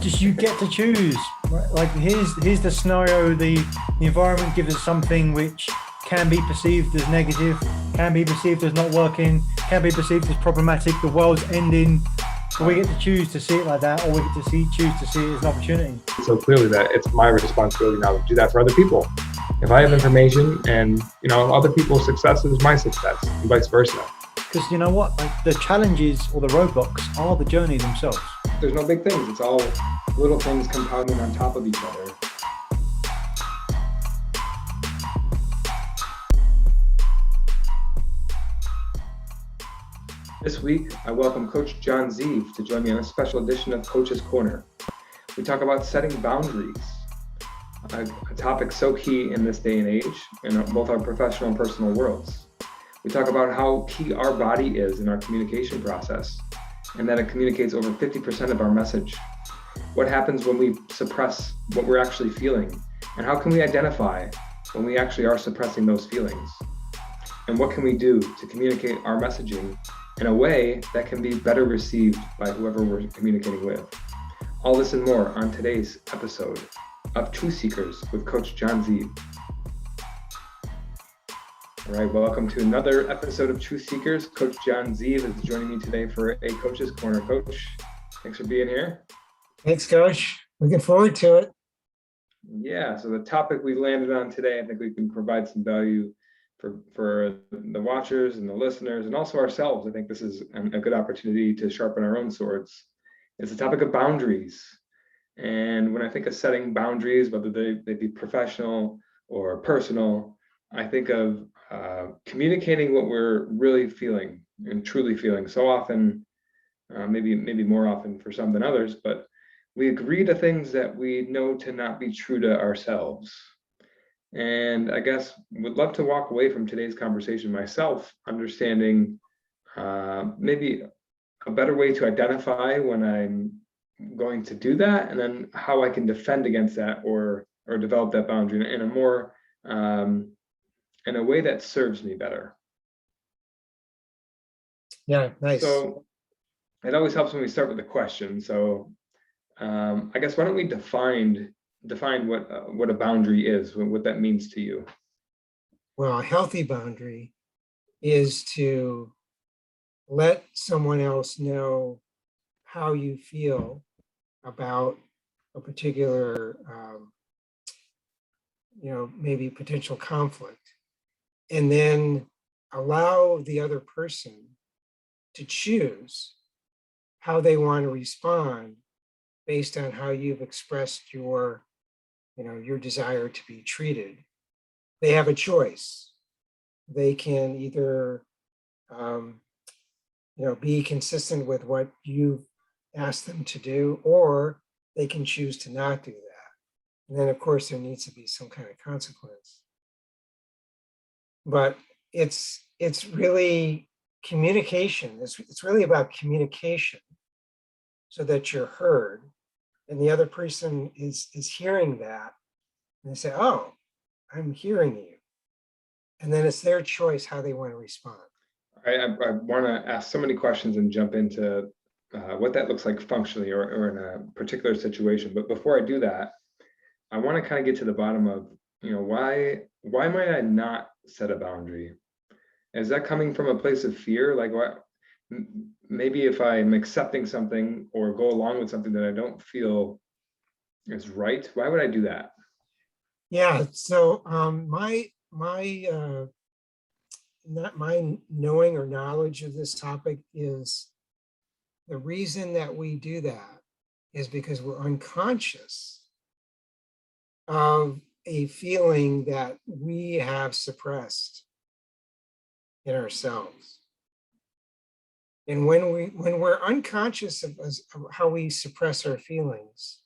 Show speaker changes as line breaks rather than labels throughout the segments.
just you get to choose. Right? Like here's the scenario. The environment gives us something which can be perceived as negative, can be perceived as not working, can be perceived as problematic. The world's ending. But we get to choose to see it like that, or we get to choose to see it as an opportunity.
So clearly that it's my responsibility now to do that for other people. If I have information and other people's success is my success, and vice versa.
Because you know what, like the challenges or the roadblocks are the journey themselves.
There's no big things. It's all little things compounding on top of each other. This week, I welcome Coach Jon Zieve to join me on a special edition of Coach's Corner. We talk about setting boundaries, a topic so key in this day and age in both our professional and personal worlds. We talk about how key our body is in our communication process, and that it communicates over 50% of our message. What happens when we suppress what we're actually feeling, and how can we identify when we actually are suppressing those feelings? And what can we do to communicate our messaging in a way that can be better received by whoever we're communicating with? All this and more on today's episode of Truth Seekers with Coach Jon Zieve. All right, welcome to another episode of Truth Seekers. Coach Jon Zieve is joining me today for a Coach's Corner. Coach, thanks for being here.
Thanks, Coach. Looking forward to it.
So the topic we landed on today, I think we can provide some value for the watchers and the listeners and also ourselves. I think this is a good opportunity to sharpen our own swords. It's the topic of boundaries. And when I think of setting boundaries, whether they be professional or personal, I think of communicating what we're really feeling and truly feeling. So often, maybe more often for some than others, but we agree to things that we know to not be true to ourselves. And I guess would love to walk away from today's conversation myself, understanding maybe a better way to identify when I'm going to do that, and then how I can defend against that or develop that boundary in a more in a way that serves me better.
Yeah, nice.
So it always helps when we start with a question. So I guess why don't we define what a boundary is, what that means to you?
Well, a healthy boundary is to let someone else know how you feel about a particular, maybe potential conflict, and then allow the other person to choose how they want to respond based on how you've expressed your desire to be treated. They have a choice. They can either, be consistent with what you've asked them to do, or they can choose to not do that. And then, of course, there needs to be some kind of consequence. But it's really communication. It's really about communication, so that you're heard, and the other person is hearing that, and they say, "Oh, I'm hearing you," and then it's their choice how they want to respond.
I want to ask so many questions and jump into what that looks like functionally or in a particular situation. But before I do that, I want to kind of get to the bottom of, why might I not set a boundary? Is that coming from a place of fear? Like, what? Maybe if I'm accepting something or go along with something that I don't feel is right, why would I do that?
Yeah. So not my knowing or knowledge of this topic is the reason that we do that is because we're unconscious of a feeling that we have suppressed in ourselves. And when we're unconscious of how we suppress our feelings,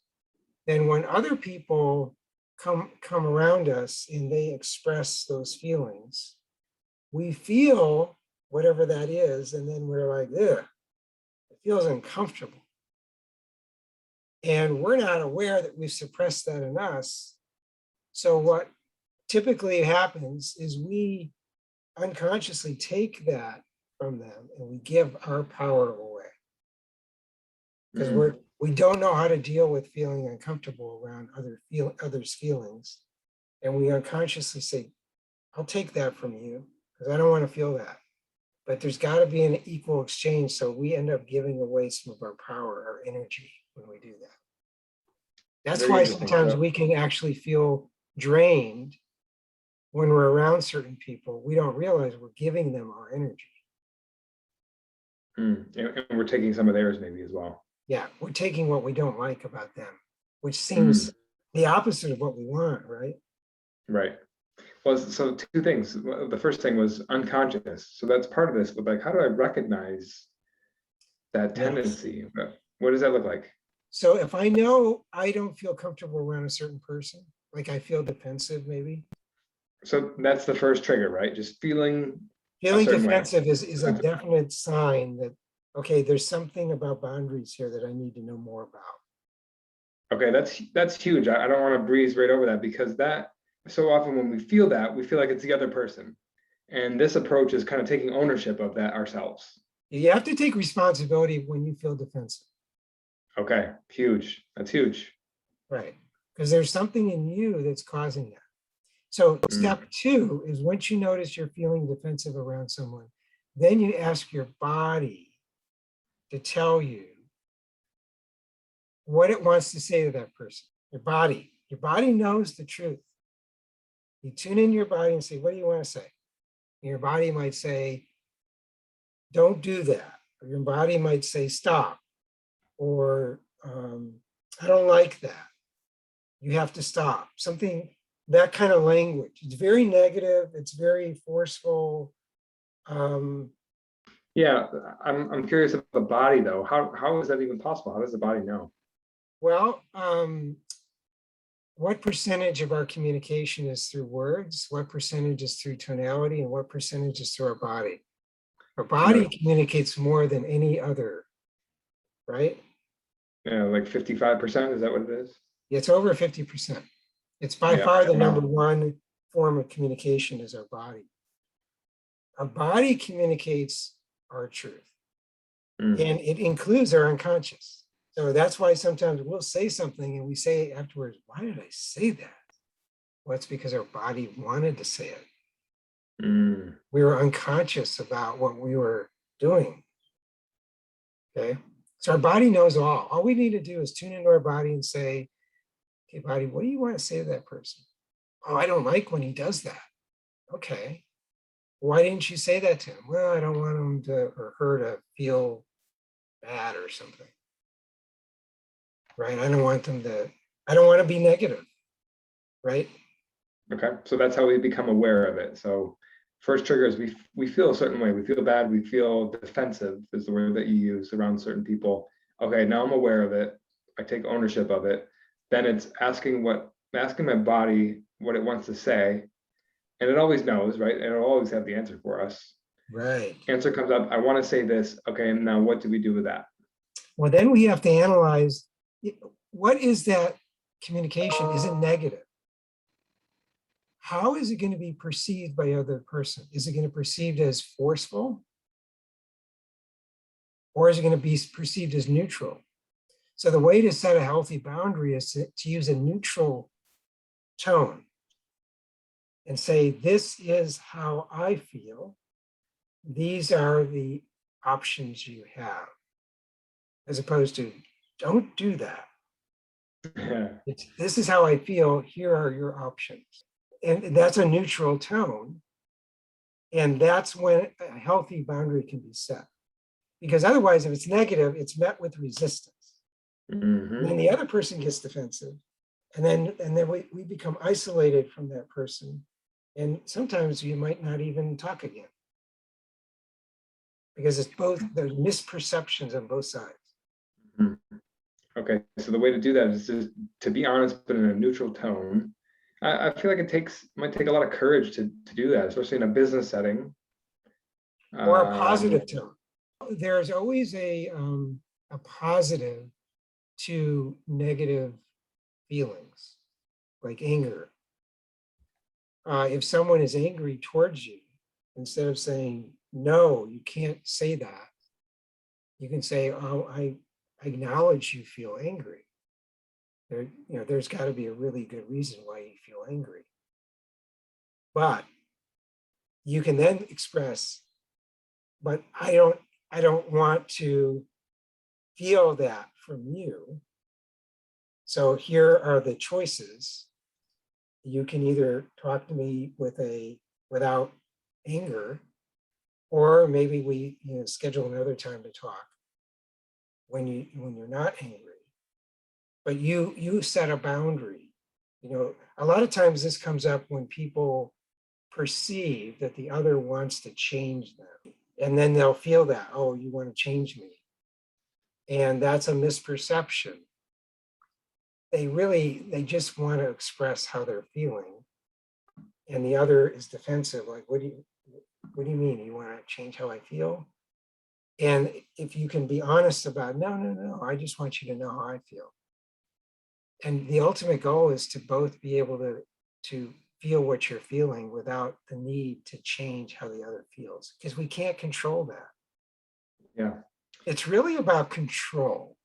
then when other people come around us and they express those feelings, we feel whatever that is, and then we're like, ugh, it feels uncomfortable. And we're not aware that we've suppressed that in us. So what typically happens is we unconsciously take that from them and we give our power away. Because we don't know how to deal with feeling uncomfortable around others' feelings. And we unconsciously say, I'll take that from you because I don't want to feel that. But there's got to be an equal exchange. So we end up giving away some of our power, our energy when we do that. That's
Very
why
interesting.
sometimes
So-
we can actually feel drained when we're around certain people. We don't realize we're giving them our energy.
And we're taking some of theirs maybe as well.
Yeah, we're taking what we don't like about them, which seems the opposite of what we want, right?
Right. Well, so two things. The first thing was unconscious. So that's part of this, but like, how do I recognize that
Yes.
tendency? What does that look like?
So if I know I don't feel comfortable around a certain person, like I feel defensive, maybe.
So that's the first trigger, right? Just feeling
Feeling
certain way.
defensive is a definite sign that, okay, there's something about boundaries here that I need to know more about.
Okay, that's huge. I don't want to breeze right over that, because that so often when we feel that, we feel like it's the other person. And this approach is kind of taking ownership of that ourselves.
You have to take responsibility when you feel defensive,
Okay, huge. That's huge.
right? Because there's something in you that's causing that. So step two is, once you notice you're feeling defensive around someone, then you ask your body to tell you what it wants to say to that person. Your body knows the truth. You tune in your body and say, what do you want to say? And your body might say, don't do that. Or your body might say, stop. Or I don't like that. You have to stop. Something, that kind of language. It's very negative. It's very forceful.
Yeah, I'm curious about the body though. How is that even possible? How does the body know?
Well, what percentage of our communication is through words? What percentage is through tonality? And what percentage is through our body? Our body communicates more than any other, right?
Yeah, like 55%, is that what it is?
It's over 50%. It's by far the number one form of communication is our body. Our body communicates our truth, and it includes our unconscious. So that's why sometimes we'll say something and we say afterwards, why did I say that? Well, it's because our body wanted to say it. We were unconscious about what we were doing. Okay. So our body knows all. All we need to do is tune into our body and say, okay, body, what do you want to say to that person? Oh, I don't like when he does that. Okay. Why didn't you say that to him? Well, I don't want him to, or her to, feel bad or something. Right? I don't want to be negative. Right?
Okay, so that's how we become aware of it. So first trigger is we feel a certain way. We feel bad. We feel defensive is the word that you use around certain people. Okay, now I'm aware of it. I take ownership of it. Then it's asking my body what it wants to say. And it always knows, right? It'll always have the answer for us.
Right.
Answer comes up, I want to say this. Okay, and now what do we do with that?
Well, then we have to analyze, what is that communication? Is it negative? How is it going to be perceived by other person? Is it going to be perceived as forceful? Or is it going to be perceived as neutral? So the way to set a healthy boundary is to use a neutral tone and say, this is how I feel. These are the options you have. As opposed to, don't do that. This is how I feel. Here are your options. And that's a neutral tone. And that's when a healthy boundary can be set. Because otherwise, if it's negative, it's met with resistance. And then the other person gets defensive. And then we become isolated from that person. And sometimes you might not even talk again. Because it's both, there's misperceptions on both sides.
Okay, so the way to do that is just to be honest, but in a neutral tone. I feel like might take a lot of courage to do that, especially in a business setting.
Or a positive tone. There's always a positive to negative feelings, like anger. If someone is angry towards you, instead of saying, no, you can't say that, you can say, oh, acknowledge you feel angry. There's got to be a really good reason why you feel angry. But you can then express, but I don't want to feel that from you. So here are the choices. You can either talk to me without anger, or maybe we schedule another time to talk when you're not angry. But you set a boundary. A lot of times this comes up when people perceive that the other wants to change them. And then they'll feel that, oh, you want to change me. And that's a misperception. They just want to express how they're feeling. And the other is defensive, like, what do you mean? You want to change how I feel? And if you can be honest about, no, I just want you to know how I feel. And the ultimate goal is to both be able to feel what you're feeling without the need to change how the other feels, because we can't control that.
Yeah.
It's really about control.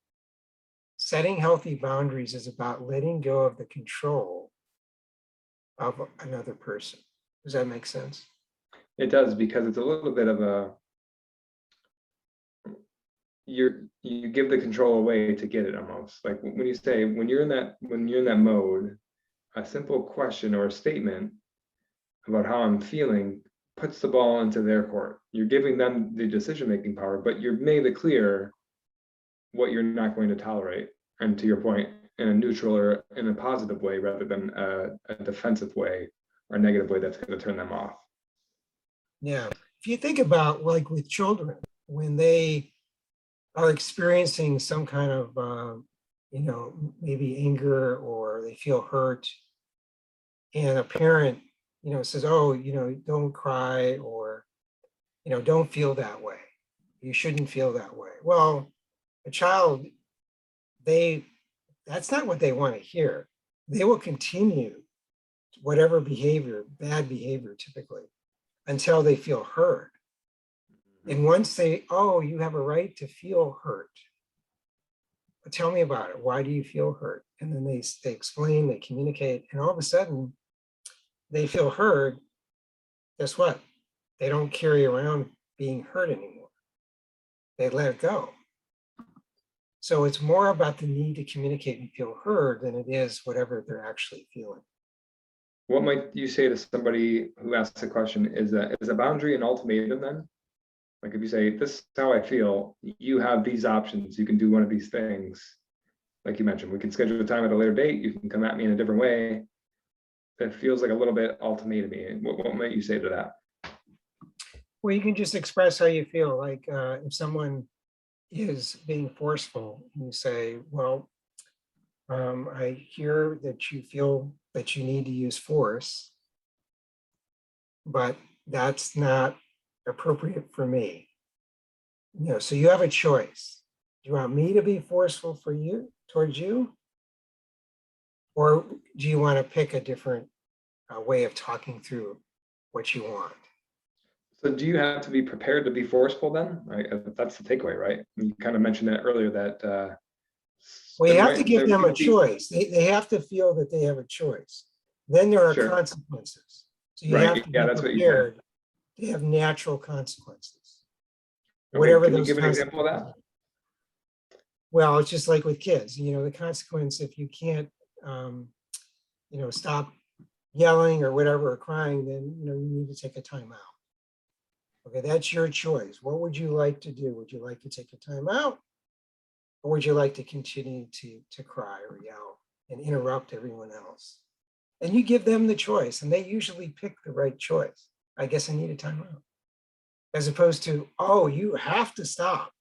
Setting healthy boundaries is about letting go of the control of another person. Does that make sense?
It does, because it's a little bit of you give the control away to get it, almost. Like when you say, when you're in that mode, a simple question or a statement about how I'm feeling puts the ball into their court. You're giving them the decision-making power, but you're made it clear what you're not going to tolerate. And to your point, in a neutral or in a positive way, rather than a defensive way or a negative way that's going to turn them off.
Yeah. If you think about, like, with children, when they are experiencing some kind of, maybe anger, or they feel hurt, and a parent, says, oh, don't cry, or, don't feel that way. You shouldn't feel that way. Well, a child, that's not what they want to hear. They will continue whatever behavior, bad behavior typically, until they feel heard. And once you have a right to feel hurt. Tell me about it. Why do you feel hurt? And then they explain, they communicate, and all of a sudden they feel heard. Guess what? They don't carry around being hurt anymore. They let it go. So it's more about the need to communicate and feel heard than it is whatever they're actually feeling.
What might you say to somebody who asks a question? Is a boundary an ultimatum then? Like if you say, this is how I feel, you have these options, you can do one of these things. Like you mentioned, we can schedule a time at a later date, you can come at me in a different way. That feels like a little bit ultimatum-y. What might you say to that?
Well, you can just express how you feel. Like if someone is being forceful, you say, well, I hear that you feel that you need to use force, but that's not appropriate for me. So you have a choice. Do you want me to be forceful towards you? Or do you want to pick a different way of talking through what you want?
So do you have to be prepared to be forceful then? Right? That's the takeaway, right? You kind of mentioned that earlier, that
well, you have to give them a choice. They have to feel that they have a choice. Then there are consequences. So you have to be prepared to have natural consequences.
Okay,
Whatever
can you
those
give an example of that?
Well, it's just like with kids, the consequence, if you can't, stop yelling or whatever, or crying, then, you need to take a time out. Okay, that's your choice. What would you like to do? Would you like to take a time out? Or would you like to continue to cry or yell and interrupt everyone else? And you give them the choice, and they usually pick the right choice. I guess I need a time out. As opposed to, oh, you have to stop.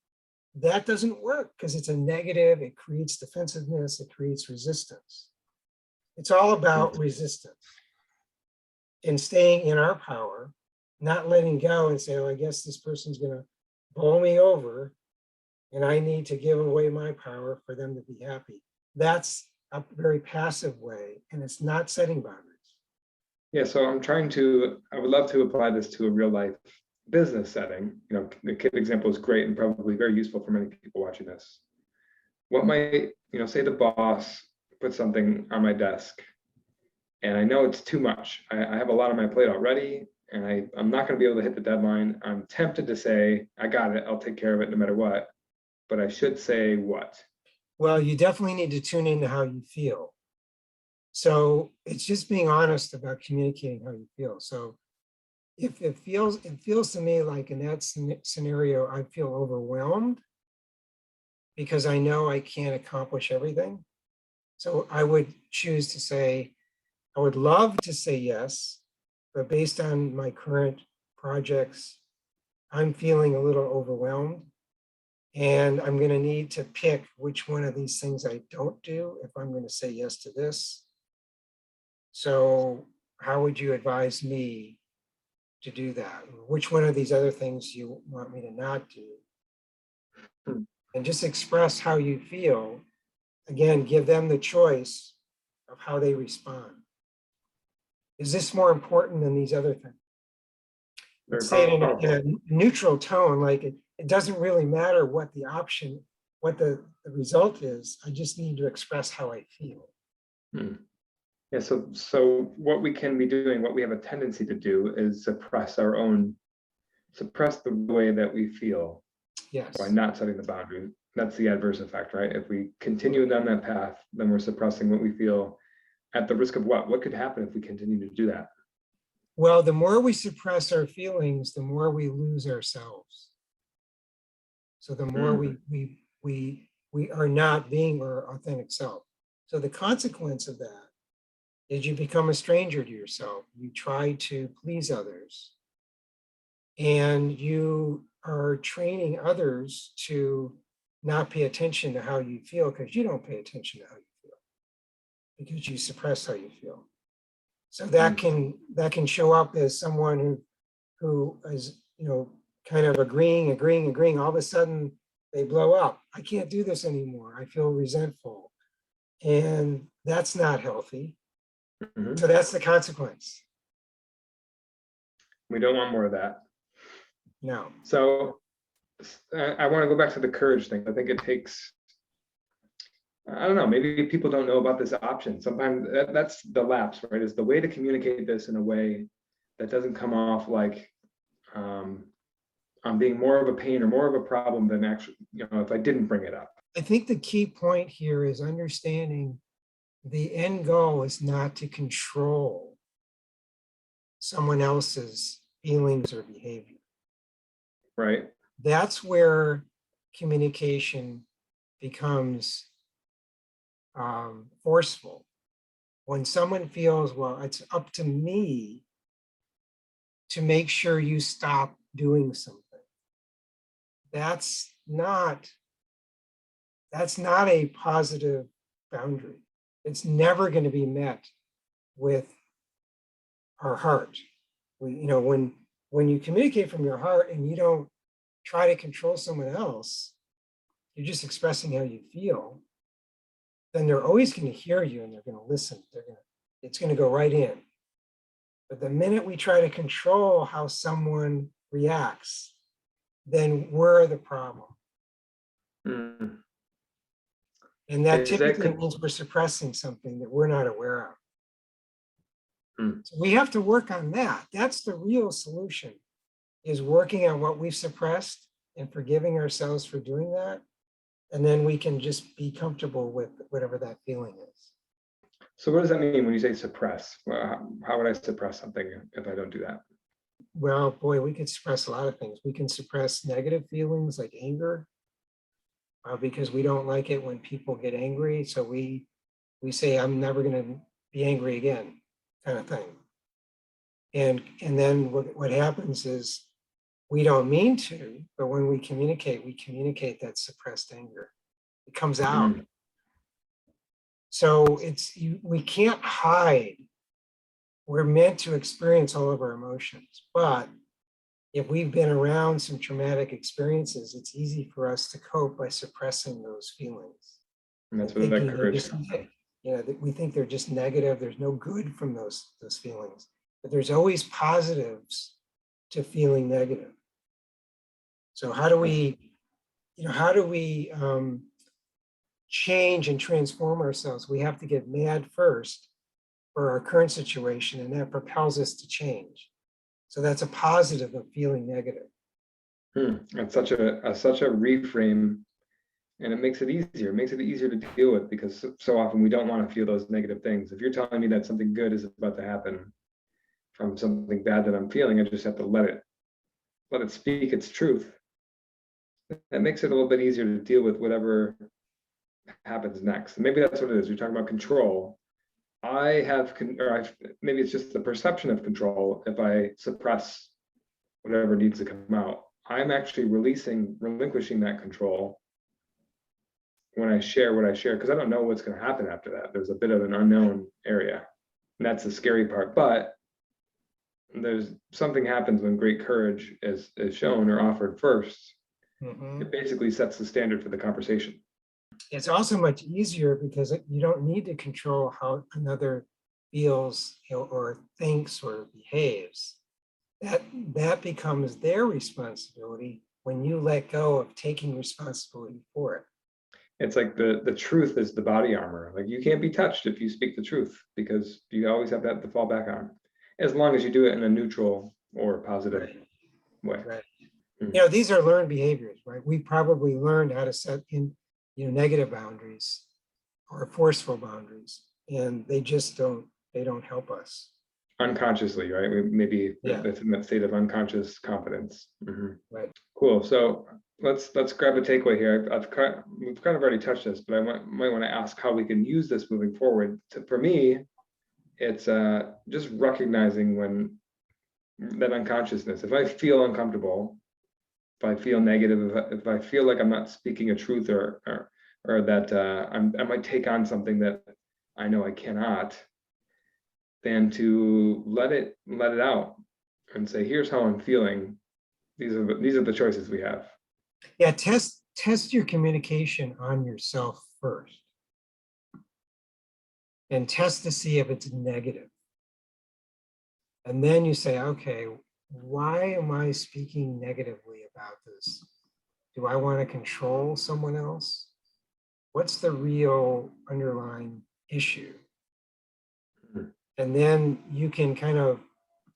That doesn't work because it's a negative. It creates defensiveness. It creates resistance. It's all about resistance and staying in our power, not letting go and say, oh, I guess this person's going to bowl me over and I need to give away my power for them to be happy. That's a very passive way, and it's not setting boundaries.
Yeah, so I would love to apply this to a real life business setting. The kid example is great and probably very useful for many people watching this. what might, say the boss put something on my desk and I know it's too much. I have a lot on my plate already and I'm not going to be able to hit the deadline. I'm tempted to say, I got it, I'll take care of it no matter what. But I should say what?
Well, you definitely need to tune into how you feel. So it's just being honest about communicating how you feel. So if it feels to me like in that scenario, I feel overwhelmed because I know I can't accomplish everything. So I would choose to say, I would love to say yes, but based on my current projects, I'm feeling a little overwhelmed. And I'm going to need to pick which one of these things I don't do if I'm going to say yes to this. So how would you advise me to do that? Which one of these other things you want me to not do? And just express how you feel. Again, give them the choice of how they respond. Is this more important than these other things?
Very
Say it in
powerful.
a neutral tone, like it doesn't really matter what the option, what the result is. I just need to express how I feel.
Yeah, so what we can be doing, what we have a tendency to do is suppress the way that we feel
Yes.
by not setting the boundary. That's the adverse effect, right? If we continue down that path, then we're suppressing what we feel at the risk of what? What could happen if we continue to do that?
Well, the more we suppress our feelings, the more we lose ourselves. So the more we are not being our authentic self. So the consequence of that is you become a stranger to yourself. You try to please others. And you are training others to not pay attention to how you feel because you don't pay attention to how you feel because you suppress how you feel. So that can show up as someone who is, kind of agreeing. All of a sudden they blow up. I can't do this anymore. I feel resentful. And that's not healthy. So that's the consequence.
We don't want more of that.
No.
So I want to go back to the courage thing. I think it takes, I don't know, maybe people don't know about this option. Sometimes that's the lapse, right? Is the way to communicate this in a way that doesn't come off like I'm being more of a pain or more of a problem than actually, if I didn't bring it up.
I think the key point here is understanding the end goal is not to control someone else's feelings or behavior.
Right.
That's where communication becomes forceful. When someone feels, well, it's up to me to make sure you stop doing something. That's not a positive boundary. It's never going to be met with our heart. When you communicate from your heart and you don't try to control someone else, you're just expressing how you feel, then they're always going to hear you and they're going to listen. It's going to go right in. But the minute we try to control how someone reacts, then we're the problem. And that typically means we're suppressing something that we're not aware of. So we have to work on that. That's the real solution, is working on what we've suppressed and forgiving ourselves for doing that. And then we can just be comfortable with whatever that feeling is.
So what does that mean when you say suppress? How would I suppress something if I don't do that?
Well, boy, we could suppress a lot of things. We can suppress negative feelings like anger, because we don't like it when people get angry. So we say, I'm never going to be angry again, kind of thing. And then what happens is we don't mean to, but when we communicate that suppressed anger. It comes out. So we can't hide. We're meant to experience all of our emotions, but if we've been around some traumatic experiences, it's easy for us to cope by suppressing those feelings.
And that's where that courage comes from.
We think they're just negative. There's no good from those feelings, but there's always positives to feeling negative. So how do we change and transform ourselves, we have to get mad first for our current situation, and that propels us to change. So that's a positive of feeling negative.
It's such a reframe, and it makes it easier. It makes it easier to deal with, because so often we don't want to feel those negative things. If you're telling me that something good is about to happen from something bad that I'm feeling, I just have to let it speak its truth. That makes it a little bit easier to deal with whatever happens next. And maybe that's what it is. You're talking about control. Maybe it's just the perception of control. If I suppress whatever needs to come out, I'm actually relinquishing that control when I share what I share, because I don't know what's going to happen after that. There's a bit of an unknown area, and that's the scary part. But there's something happens when great courage is shown or offered first. It basically sets the standard for the conversation.
It's also much easier because you don't need to control how another feels, or thinks or behaves. That becomes their responsibility when you let go of taking responsibility for it.
It's like the truth is the body armor. Like, you can't be touched if you speak the truth, because you always have that to fall back on, as long as you do it in a neutral or positive way.
Right. These are learned behaviors, right? We probably learned how to set in, negative boundaries or forceful boundaries, and they don't help us.
Unconsciously, right? Maybe that's in that state of unconscious competence. Right. Cool. So let's grab a takeaway here. We've kind of already touched this, but I might want to ask how we can use this moving forward. For me, it's just recognizing when that unconsciousness. If I feel uncomfortable, if I feel negative, if I feel like I'm not speaking a truth, or that I might take on something that I know I cannot, than to let it out and say, here's how I'm feeling. These are the choices we have.
Yeah, test your communication on yourself first, and test to see if it's negative. And then you say, okay, why am I speaking negatively about this? Do I want to control someone else? What's the real underlying issue? And then you can kind of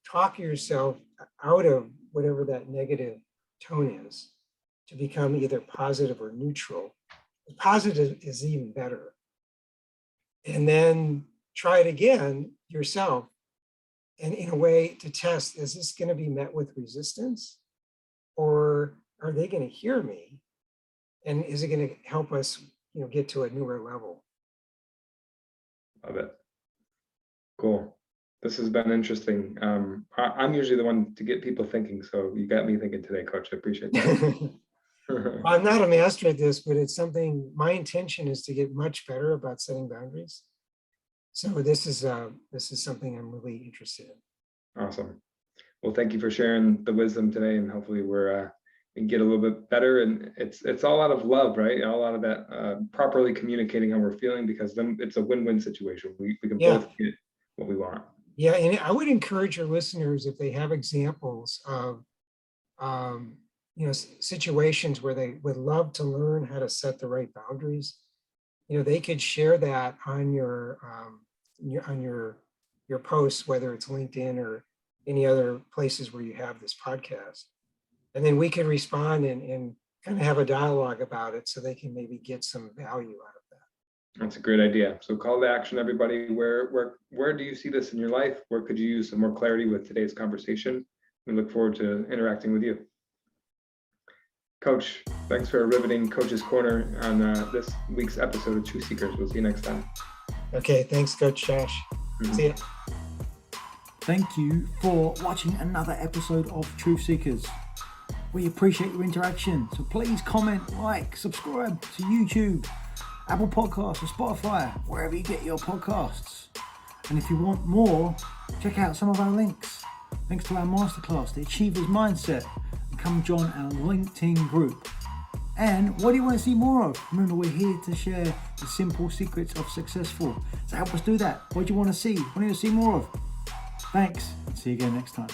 talk yourself out of whatever that negative tone is to become either positive or neutral. Positive is even better. And then try it again yourself, and in a way to test, is this going to be met with resistance, or are they going to hear me? And is it going to help us, get to a newer level?
Love it. Cool. This has been interesting. I'm usually the one to get people thinking, so you got me thinking today, Coach. I appreciate that.
I'm not a master at this, but it's something, my intention is to get much better about setting boundaries. So this is something I'm really interested in.
Awesome. Well, thank you for sharing the wisdom today, and hopefully we can get a little bit better. And it's all out of love, right? All out of that properly communicating how we're feeling, because then it's a win-win situation. We can both get what we want.
Yeah, and I would encourage your listeners, if they have examples of situations where they would love to learn how to set the right boundaries, they could share that on your posts, whether it's LinkedIn or any other places where you have this podcast. And then we can respond and kind of have a dialogue about it, so they can maybe get some value out of that.
That's a great idea. So call to action, everybody. Where do you see this in your life? Where could you use some more clarity with today's conversation? We look forward to interacting with you. Coach, thanks for a riveting Coach's Corner on this week's episode of Truth Seekers. We'll see you next time.
Okay, thanks, Coach Josh. See ya.
Thank you for watching another episode of Truth Seekers. We appreciate your interaction, so please comment, like, subscribe to YouTube, Apple Podcasts, or Spotify, wherever you get your podcasts. And if you want more, check out some of our links. Links to our masterclass, The Achiever's Mindset, and come join our LinkedIn group. And what do you want to see more of? Remember, we're here to share the simple secrets of successful. So help us do that. What do you want to see? What do you want to see more of? Thanks, and see you again next time.